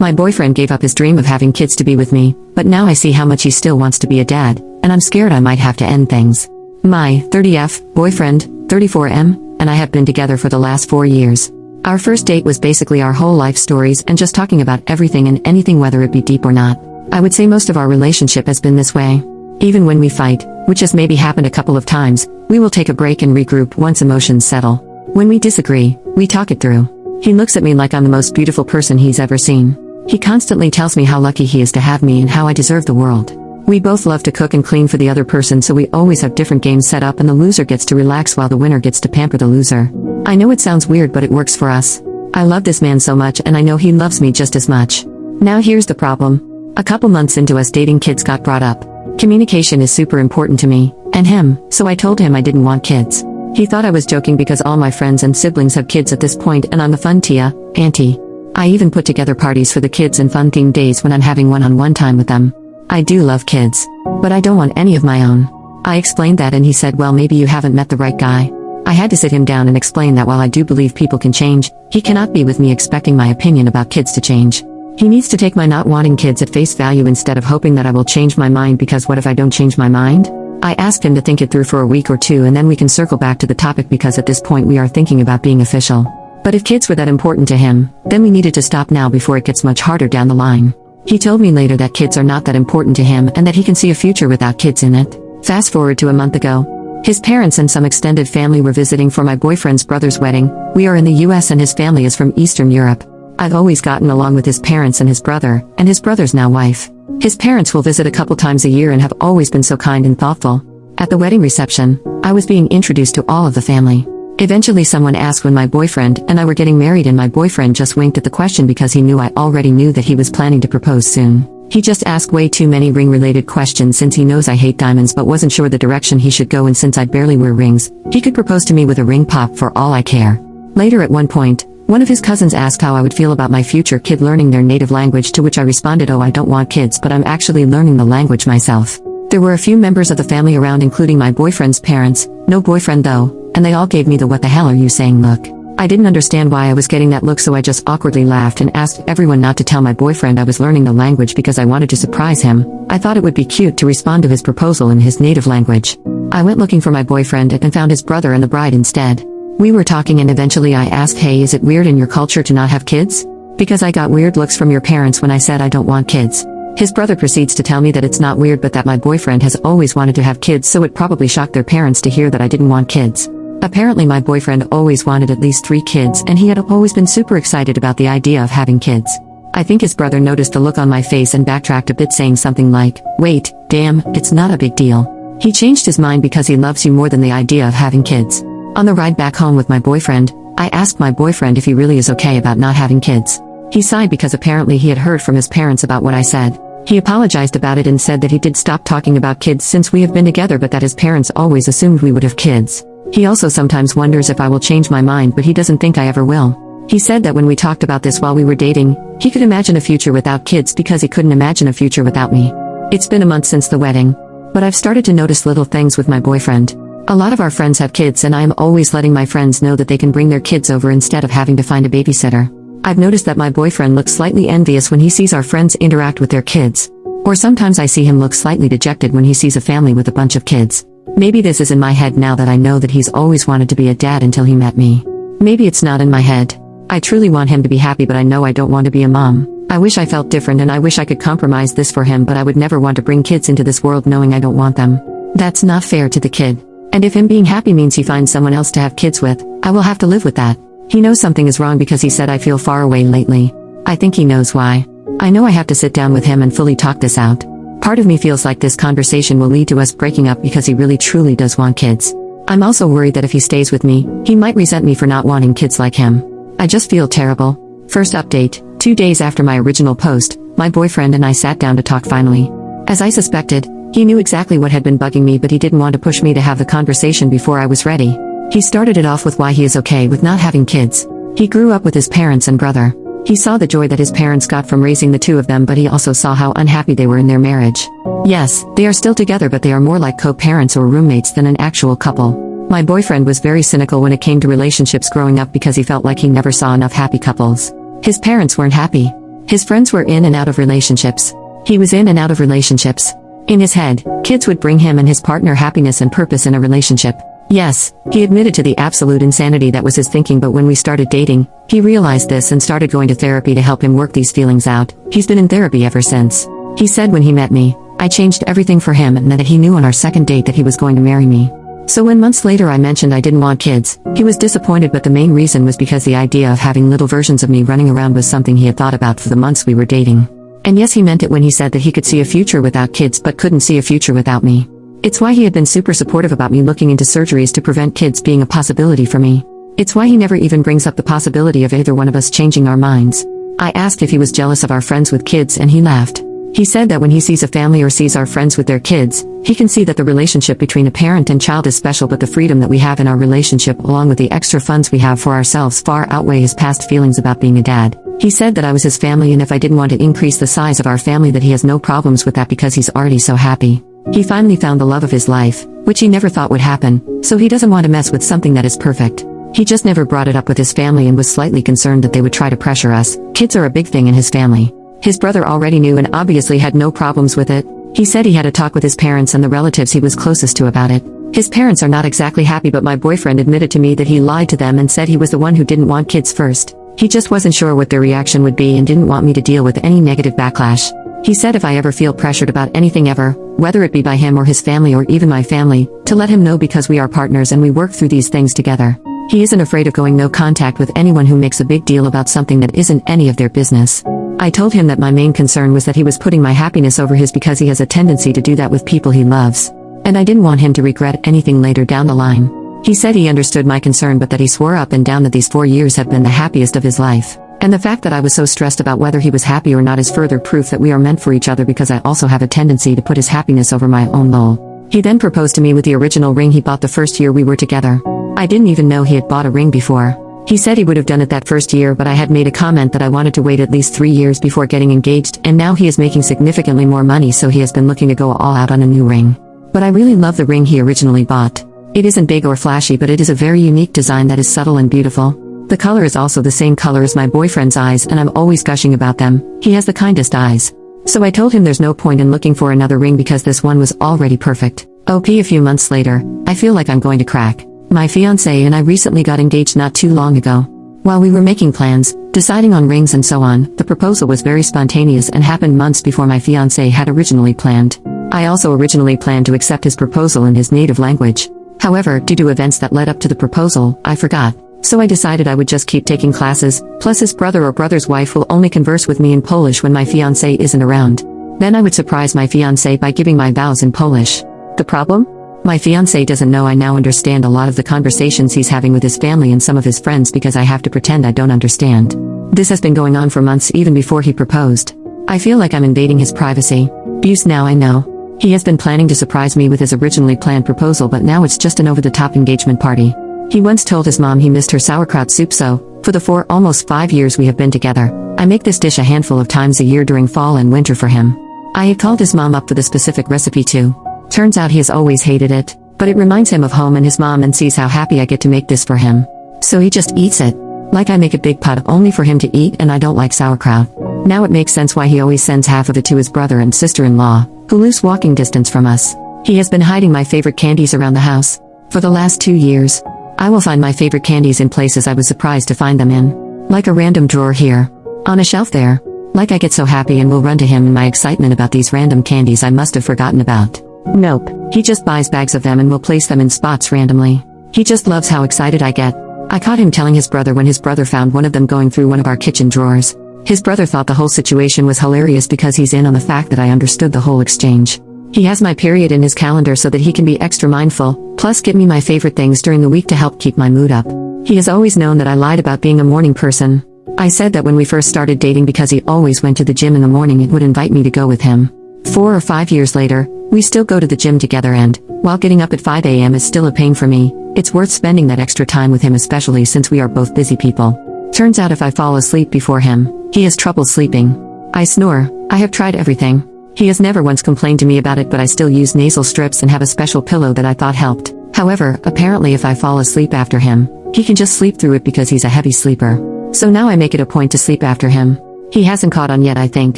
My boyfriend gave up his dream of having kids to be with me, but now I see how much he still wants to be a dad, and I'm scared I might have to end things. My 30F boyfriend, 34M, and I have been together for the last 4 years. Our first date was basically our whole life stories and just talking about everything and anything, whether it be deep or not. I would say most of our relationship has been this way. Even when we fight, which has maybe happened a couple of times, we will take a break and regroup once emotions settle. When we disagree, we talk it through. He looks at me like I'm the most beautiful person he's ever seen. He constantly tells me how lucky he is to have me and how I deserve the world. We both love to cook and clean for the other person, so we always have different games set up and the loser gets to relax while the winner gets to pamper the loser. I know it sounds weird, but it works for us. I love this man so much and I know he loves me just as much. Now here's the problem. A couple months into us dating, kids got brought up. Communication is super important to me, and him, so I told him I didn't want kids. He thought I was joking because all my friends and siblings have kids at this point and I'm the fun tia, auntie. I even put together parties for the kids and fun themed days when I'm having one-on-one time with them. I do love kids, but I don't want any of my own. I explained that and he said, well, maybe you haven't met the right guy. I had to sit him down and explain that while I do believe people can change, he cannot be with me expecting my opinion about kids to change. He needs to take my not wanting kids at face value instead of hoping that I will change my mind, because what if I don't change my mind? I asked him to think it through for a week or two and then we can circle back to the topic, because at this point we are thinking about being official. But if kids were that important to him, then we needed to stop now before it gets much harder down the line. He told me later that kids are not that important to him and that he can see a future without kids in it. Fast forward to a month ago. His parents and some extended family were visiting for my boyfriend's brother's wedding. We are in the US and his family is from Eastern Europe. I've always gotten along with his parents and his brother's now wife. His parents will visit a couple times a year and have always been so kind and thoughtful. At the wedding reception, I was being introduced to all of the family. Eventually someone asked when my boyfriend and I were getting married, and my boyfriend just winked at the question because he knew I already knew that he was planning to propose soon. He just asked way too many ring-related questions since he knows I hate diamonds but wasn't sure the direction he should go, and since I barely wear rings, he could propose to me with a ring pop for all I care. Later at one point, one of his cousins asked how I would feel about my future kid learning their native language, to which I responded, oh, I don't want kids, but I'm actually learning the language myself. There were a few members of the family around, including my boyfriend's parents, no boyfriend though, and they all gave me the what the hell are you saying look. I didn't understand why I was getting that look, so I just awkwardly laughed and asked everyone not to tell my boyfriend I was learning the language because I wanted to surprise him. I thought it would be cute to respond to his proposal in his native language. I went looking for my boyfriend and found his brother and the bride instead. We were talking and eventually I asked, hey, is it weird in your culture to not have kids? Because I got weird looks from your parents when I said I don't want kids. His brother proceeds to tell me that it's not weird, but that my boyfriend has always wanted to have kids, so it probably shocked their parents to hear that I didn't want kids. Apparently my boyfriend always wanted at least 3 kids and he had always been super excited about the idea of having kids. I think his brother noticed the look on my face and backtracked a bit, saying something like, wait, damn, it's not a big deal. He changed his mind because he loves you more than the idea of having kids. On the ride back home with my boyfriend, I asked my boyfriend if he really is okay about not having kids. He sighed because apparently he had heard from his parents about what I said. He apologized about it and said that he did stop talking about kids since we have been together, but that his parents always assumed we would have kids. He also sometimes wonders if I will change my mind, but he doesn't think I ever will. He said that when we talked about this while we were dating, he could imagine a future without kids because he couldn't imagine a future without me. It's been a month since the wedding, but I've started to notice little things with my boyfriend. A lot of our friends have kids and I am always letting my friends know that they can bring their kids over instead of having to find a babysitter. I've noticed that my boyfriend looks slightly envious when he sees our friends interact with their kids. Or sometimes I see him look slightly dejected when he sees a family with a bunch of kids. Maybe this is in my head now that I know that he's always wanted to be a dad until he met me. Maybe it's not in my head. I truly want him to be happy, but I know I don't want to be a mom. I wish I felt different and I wish I could compromise this for him, but I would never want to bring kids into this world knowing I don't want them. That's not fair to the kid. And if him being happy means he finds someone else to have kids with, I will have to live with that. He knows something is wrong because he said I feel far away lately. I think he knows why. I know I have to sit down with him and fully talk this out. Part of me feels like this conversation will lead to us breaking up because he really truly does want kids. I'm also worried that if he stays with me, he might resent me for not wanting kids like him. I just feel terrible. First update, 2 days after my original post, my boyfriend and I sat down to talk finally. As I suspected, he knew exactly what had been bugging me, but he didn't want to push me to have the conversation before I was ready. He started it off with why he is okay with not having kids. He grew up with his parents and brother. He saw the joy that his parents got from raising the two of them, but he also saw how unhappy they were in their marriage. Yes, they are still together, but they are more like co-parents or roommates than an actual couple. My boyfriend was very cynical when it came to relationships growing up because he felt like he never saw enough happy couples. His parents weren't happy. His friends were in and out of relationships. He was in and out of relationships. In his head, kids would bring him and his partner happiness and purpose in a relationship. Yes, he admitted to the absolute insanity that was his thinking, but when we started dating, he realized this and started going to therapy to help him work these feelings out. He's been in therapy ever since. He said when he met me, I changed everything for him and that he knew on our second date that he was going to marry me. So when months later I mentioned I didn't want kids, he was disappointed, but the main reason was because the idea of having little versions of me running around was something he had thought about for the months we were dating. And yes, he meant it when he said that he could see a future without kids but couldn't see a future without me. It's why he had been super supportive about me looking into surgeries to prevent kids being a possibility for me. It's why he never even brings up the possibility of either one of us changing our minds. I asked if he was jealous of our friends with kids and he laughed. He said that when he sees a family or sees our friends with their kids, he can see that the relationship between a parent and child is special, but the freedom that we have in our relationship along with the extra funds we have for ourselves far outweigh his past feelings about being a dad. He said that I was his family and if I didn't want to increase the size of our family that he has no problems with that because he's already so happy. He finally found the love of his life, which he never thought would happen, so he doesn't want to mess with something that is perfect. He just never brought it up with his family and was slightly concerned that they would try to pressure us. Kids are a big thing in his family. His brother already knew and obviously had no problems with it. He said he had a talk with his parents and the relatives he was closest to about it. His parents are not exactly happy, but my boyfriend admitted to me that he lied to them and said he was the one who didn't want kids first. He just wasn't sure what their reaction would be and didn't want me to deal with any negative backlash. He said if I ever feel pressured about anything ever, whether it be by him or his family or even my family, to let him know because we are partners and we work through these things together. He isn't afraid of going no contact with anyone who makes a big deal about something that isn't any of their business. I told him that my main concern was that he was putting my happiness over his because he has a tendency to do that with people he loves. And I didn't want him to regret anything later down the line. He said he understood my concern but that he swore up and down that these 4 years have been the happiest of his life. And the fact that I was so stressed about whether he was happy or not is further proof that we are meant for each other because I also have a tendency to put his happiness over my own lol. He then proposed to me with the original ring he bought the first year we were together. I didn't even know he had bought a ring before. He said he would have done it that first year, but I had made a comment that I wanted to wait at least 3 years before getting engaged, and now he is making significantly more money, so he has been looking to go all out on a new ring. But I really love the ring he originally bought. It isn't big or flashy, but it is a very unique design that is subtle and beautiful. The color is also the same color as my boyfriend's eyes and I'm always gushing about them. He has the kindest eyes. So I told him there's no point in looking for another ring because this one was already perfect. A few months later, I feel like I'm going to crack. My fiancé and I recently got engaged not too long ago. While we were making plans, deciding on rings and so on, the proposal was very spontaneous and happened months before my fiancé had originally planned. I also originally planned to accept his proposal in his native language. However, due to events that led up to the proposal, I forgot. So I decided I would just keep taking classes, plus his brother or brother's wife will only converse with me in Polish when my fiancé isn't around. Then I would surprise my fiancé by giving my vows in Polish. The problem? My fiancé doesn't know I now understand a lot of the conversations he's having with his family and some of his friends because I have to pretend I don't understand. This has been going on for months even before he proposed. I feel like I'm invading his privacy. Abuse now I know. He has been planning to surprise me with his originally planned proposal, but now it's just an over-the-top engagement party. He once told his mom he missed her sauerkraut soup, so, for the almost 5 years we have been together, I make this dish a handful of times a year during fall and winter for him. I had called his mom up for the specific recipe too. Turns out he has always hated it, but it reminds him of home and his mom and sees how happy I get to make this for him. So he just eats it. Like I make a big pot only for him to eat and I don't like sauerkraut. Now it makes sense why he always sends half of it to his brother and sister-in-law, who lives walking distance from us. He has been hiding my favorite candies around the house. For the last 2 years, I will find my favorite candies in places I was surprised to find them in. Like a random drawer here. On a shelf there. Like I get so happy and will run to him in my excitement about these random candies I must have forgotten about. Nope, he just buys bags of them and will place them in spots randomly. He just loves how excited I get. I caught him telling his brother when his brother found one of them going through one of our kitchen drawers. His brother thought the whole situation was hilarious because he's in on the fact that I understood the whole exchange. He has my period in his calendar so that he can be extra mindful, plus give me my favorite things during the week to help keep my mood up. He has always known that I lied about being a morning person. I said that when we first started dating because he always went to the gym in the morning and would invite me to go with him. 4 or 5 years later, we still go to the gym together and, while getting up at 5 a.m. is still a pain for me, it's worth spending that extra time with him especially since we are both busy people. Turns out if I fall asleep before him, he has trouble sleeping. I snore. I have tried everything. He has never once complained to me about it, but I still use nasal strips and have a special pillow that I thought helped. However, apparently if I fall asleep after him, he can just sleep through it because he's a heavy sleeper. So now I make it a point to sleep after him. He hasn't caught on yet, I think.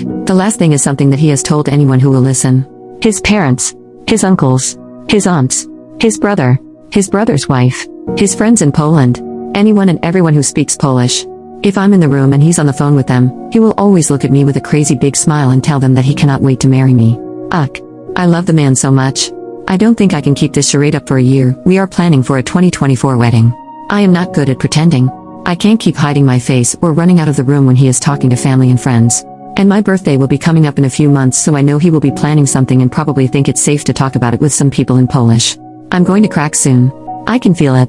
The last thing is something that he has told anyone who will listen. His parents, his uncles, his aunts, his brother, his brother's wife, his friends in Poland, anyone and everyone who speaks Polish. If I'm in the room and he's on the phone with them, he will always look at me with a crazy big smile and tell them that he cannot wait to marry me. Ugh. I love the man so much. I don't think I can keep this charade up for a year. We are planning for a 2024 wedding. I am not good at pretending. I can't keep hiding my face or running out of the room when he is talking to family and friends. And my birthday will be coming up in a few months, so I know he will be planning something and probably think it's safe to talk about it with some people in Polish. I'm going to crack soon. I can feel it.